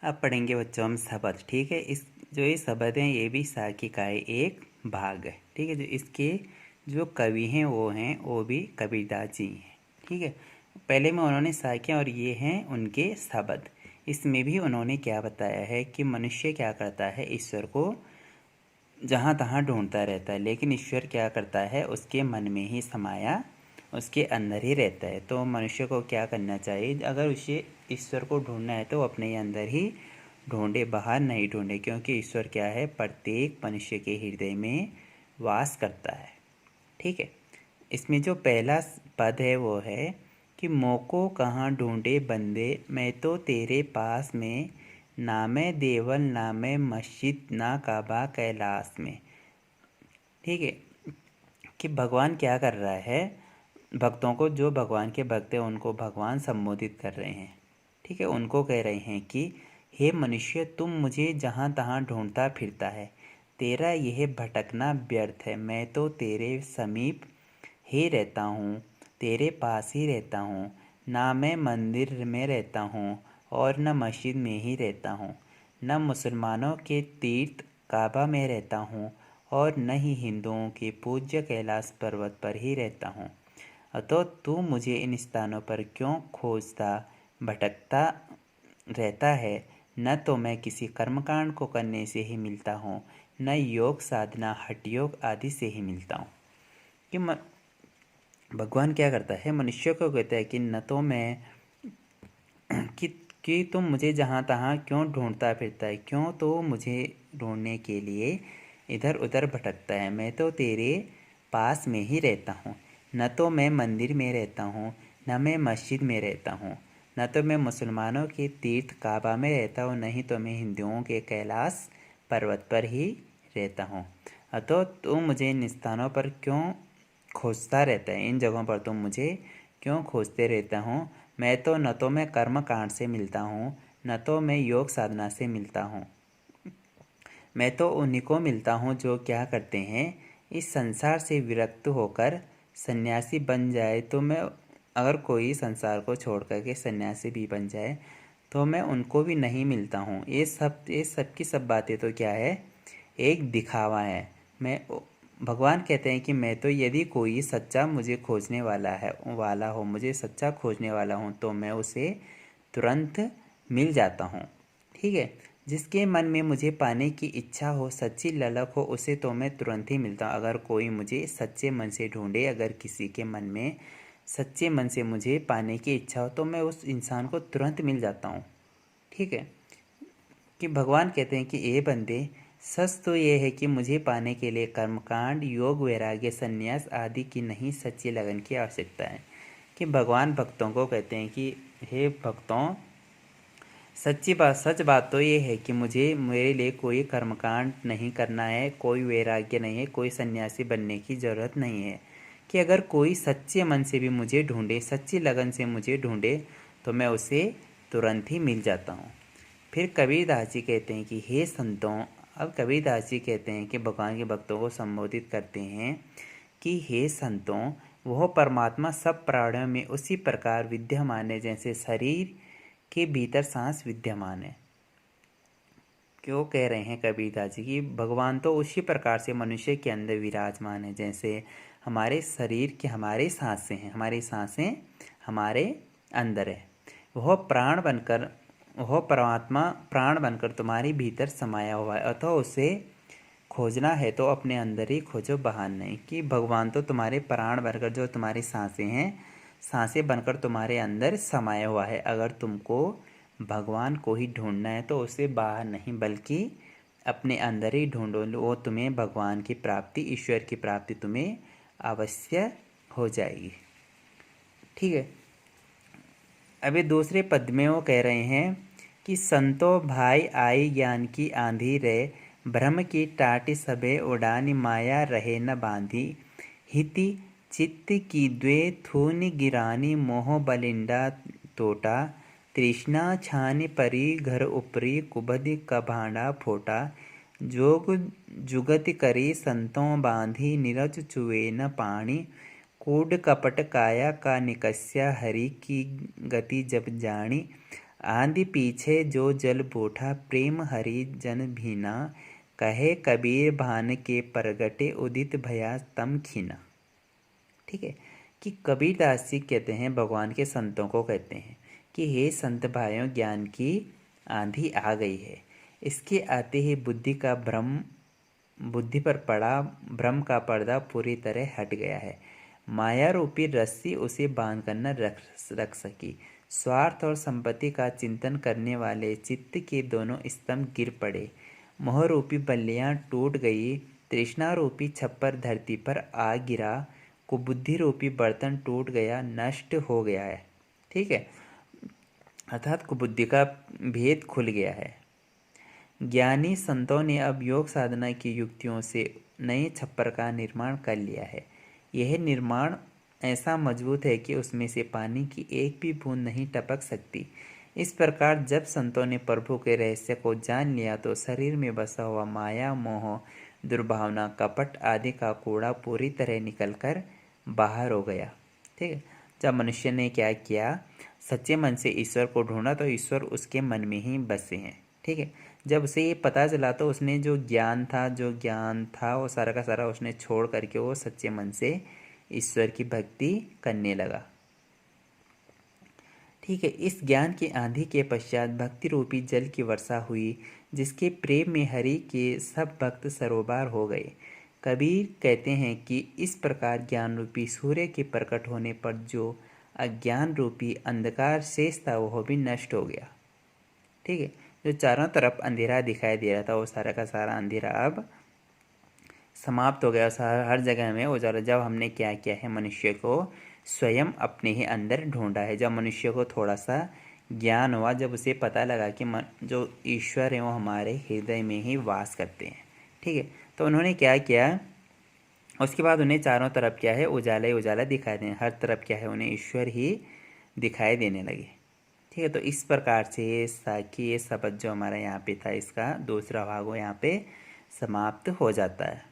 अब पढ़ेंगे बच्चों हम शब्द। ठीक है, इस जो ये शब्द हैं ये भी सा की का एक भाग है। ठीक है, जो इसके जो कवि हैं वो भी कबीरदास जी हैं। ठीक है, पहले में उन्होंने सा किया और ये हैं उनके शब्द। इसमें भी उन्होंने क्या बताया है कि मनुष्य क्या करता है, ईश्वर को जहाँ तहाँ ढूंढता रहता है, लेकिन ईश्वर क्या करता है, उसके मन में ही समाया उसके अंदर ही रहता है। तो मनुष्य को क्या करना चाहिए, अगर उसे ईश्वर को ढूंढना है तो वो अपने अंदर ही ढूंढे, बाहर नहीं ढूंढे, क्योंकि ईश्वर क्या है, प्रत्येक मनुष्य के हृदय में वास करता है। ठीक है, इसमें जो पहला पद है वो है कि मोको कहाँ ढूंढे बंदे, मैं तो तेरे पास में, ना मैं देवल ना मैं मस्जिद ना काबा कैलाश में। ठीक है, कि भगवान क्या कर रहा है, भक्तों को, जो भगवान के भक्त हैं उनको भगवान संबोधित कर रहे हैं। ठीक है, उनको कह रहे हैं कि हे मनुष्य, तुम मुझे जहाँ तहाँ ढूंढता फिरता है, तेरा यह भटकना व्यर्थ है। मैं तो तेरे समीप ही रहता हूँ, तेरे पास ही रहता हूँ। ना मैं मंदिर में रहता हूँ और न मस्जिद में ही रहता हूँ, न मुसलमानों के तीर्थ काबा में रहता हूँ और न ही हिंदुओं के पूज्य कैलाश पर्वत पर ही रहता हूँ। अतः तू मुझे इन स्थानों पर क्यों खोजता भटकता रहता है। न तो मैं किसी कर्मकांड को करने से ही मिलता हूँ, न योग साधना हठ योग आदि से ही मिलता हूँ। कि भगवान क्या करता है, मनुष्य को कहता है कि न तो मैं कि कि तुम मुझे जहाँ तहाँ क्यों ढूंढता फिरता है, क्यों तो मुझे ढूंढने के लिए इधर उधर भटकता है। मैं तो तेरे पास में ही रहता हूँ, न तो मैं मंदिर में रहता हूँ, न मैं मस्जिद में रहता हूँ, न तो मैं मुसलमानों के तीर्थ काबा में रहता हूँ, नहीं तो मैं हिंदुओं के कैलाश पर्वत पर ही रहता हूँ। अतः तुम मुझे इन स्थानों पर क्यों खोजता रहता है, इन जगहों पर तुम मुझे क्यों खोजते रहता हूँ। मैं तो मैं कर्म कांड से मिलता हूँ, न तो मैं योग साधना से मिलता हूँ। मैं तो उन्हीं को मिलता हूँ जो क्या करते हैं, इस संसार से विरक्त होकर सन्यासी बन जाए। तो मैं, अगर कोई संसार को छोड़ करके सन्यासी भी बन जाए तो मैं उनको भी नहीं मिलता हूँ। ये सब की सब बातें तो क्या है, एक दिखावा है। मैं भगवान कहते हैं कि मैं तो, यदि कोई सच्चा मुझे खोजने वाला हो, मुझे सच्चा खोजने वाला हूँ, तो मैं उसे तुरंत मिल जाता हूँ। ठीक है, जिसके मन में मुझे पाने की इच्छा हो, सच्ची ललक हो, उसे तो मैं तुरंत ही मिलता हूँ। अगर कोई मुझे सच्चे मन से ढूंढे, अगर किसी के मन में सच्चे मन से मुझे पाने की इच्छा हो, तो मैं उस इंसान को तुरंत मिल जाता हूँ। ठीक है, कि भगवान कहते हैं कि ये बंदे, सच तो ये है कि मुझे पाने के लिए कर्मकांड योग वैराग्य संन्यास आदि की नहीं, सच्ची लगन की आवश्यकता है। कि भगवान भक्तों को कहते हैं कि हे भक्तों, सच बात तो ये है कि मुझे, मेरे लिए कोई कर्मकांड नहीं करना है, कोई वैराग्य नहीं है, कोई सन्यासी बनने की ज़रूरत नहीं है। कि अगर कोई सच्चे मन से भी मुझे ढूंढे, सच्ची लगन से मुझे ढूंढे, तो मैं उसे तुरंत ही मिल जाता हूँ। फिर कबीरदास जी कहते हैं कि हे संतों, अब कबीरदास जी कहते हैं कि भगवान के भक्तों को संबोधित करते हैं कि हे संतों, वह परमात्मा सब प्राणियों में उसी प्रकार विद्यमान है जैसे शरीर के भीतर सांस विद्यमान है। क्यों कह रहे हैं कबीरदास जी कि भगवान तो उसी प्रकार से मनुष्य के अंदर विराजमान है जैसे हमारे शरीर के, हमारे सांसें हैं, हमारी सांसें हमारे अंदर है। वह प्राण बनकर, वह परमात्मा प्राण बनकर तुम्हारे भीतर समाया हुआ है। अतः उसे खोजना है तो अपने अंदर ही खोजो, बाहर नहीं। कि भगवान तो तुम्हारे प्राण बनकर, जो तुम्हारी सांसें हैं, सांसें बनकर तुम्हारे अंदर समाया हुआ है। अगर तुमको भगवान को ही ढूंढना है तो उसे बाहर नहीं बल्कि अपने अंदर ही ढूंढो, वो तुम्हें भगवान की प्राप्ति, ईश्वर की प्राप्ति तुम्हें अवश्य हो जाएगी। ठीक है, अभी दूसरे पद में वो कह रहे हैं कि संतो भाई आई ज्ञान की आंधी रे, भ्रम की टाटी सबे उड़ानी, माया रहे न बांधी, हिति चित्त की द्वे थूनि गिरानी, मोह बलिंडा तोटा, तृष्णा छानी परी घर उपरी, कुबधि कभांडा फोटा, जोग जुगति करी संतों बांधी, निरज चुए न पानी, कूड कपट काया का निकस्या, हरि की गति जब जानी, आंधी पीछे जो जल बूढ़ा, प्रेम हरि जन भीना, कहे कबीर भान के परगटे, उदित भया तम खीना। ठीक है, कि कबीरदास जी कहते हैं, भगवान के संतों को कहते हैं कि हे संत भाइयों, ज्ञान की आंधी आ गई है। इसके आते ही बुद्धि पर पड़ा भ्रम का पर्दा पूरी तरह हट गया है। माया रूपी रस्सी उसे बांध कर न रख सकी। स्वार्थ और संपत्ति का चिंतन करने वाले चित्त के दोनों स्तंभ गिर पड़े। मोह रूपी बल्लियां टूट गई। तृष्णा रूपी छप्पर धरती पर आ गिरा। कुबुद्धि रूपी बर्तन टूट गया, नष्ट हो गया है। ठीक है, अर्थात कुबुद्धि का भेद खुल गया है। ज्ञानी संतों ने अब योग साधना की युक्तियों से नए छप्पर का निर्माण कर लिया है। यह निर्माण ऐसा मजबूत है कि उसमें से पानी की एक भी बूंद नहीं टपक सकती। इस प्रकार जब संतों ने प्रभु के रहस्य को जान लिया तो शरीर में बसा हुआ माया, मोह, दुर्भावना, कपट आदि का कूड़ा पूरी तरह निकलकर बाहर हो गया। ठीक है, जब मनुष्य ने क्या किया, सच्चे मन से ईश्वर को ढूंढा तो ईश्वर उसके मन में ही बसे हैं। ठीक है, जब उसे ये पता चला तो उसने जो ज्ञान था वो सारा का सारा उसने छोड़ करके वो सच्चे मन से ईश्वर की भक्ति करने लगा। ठीक है, इस ज्ञान की आंधी के पश्चात भक्ति रूपी जल की वर्षा हुई, जिसके प्रेम में हरि के सब भक्त सरोबार हो गए। कबीर कहते हैं कि इस प्रकार ज्ञान रूपी सूर्य के प्रकट होने पर जो अज्ञान रूपी अंधकार शेष था वह भी नष्ट हो गया। ठीक है, जो चारों तरफ अंधेरा दिखाई दे रहा था वो सारा का सारा अंधेरा अब समाप्त हो गया। हर जगह में उजाला। जब हमने क्या किया है, मनुष्य को स्वयं अपने ही अंदर ढूंढा है। जब मनुष्य को थोड़ा सा ज्ञान हुआ, जब उसे पता लगा कि जो ईश्वर है वो हमारे हृदय में ही वास करते हैं। ठीक है, तो उन्होंने क्या किया, उसके बाद उन्हें चारों तरफ क्या है, उजाला ही उजाला दिखाई देने, हर तरफ क्या है, उन्हें ईश्वर ही दिखाई देने लगे। ठीक है, तो इस प्रकार से साखी ये शब्द जो हमारा यहाँ पे था, इसका दूसरा भाग वो यहाँ पे समाप्त हो जाता है।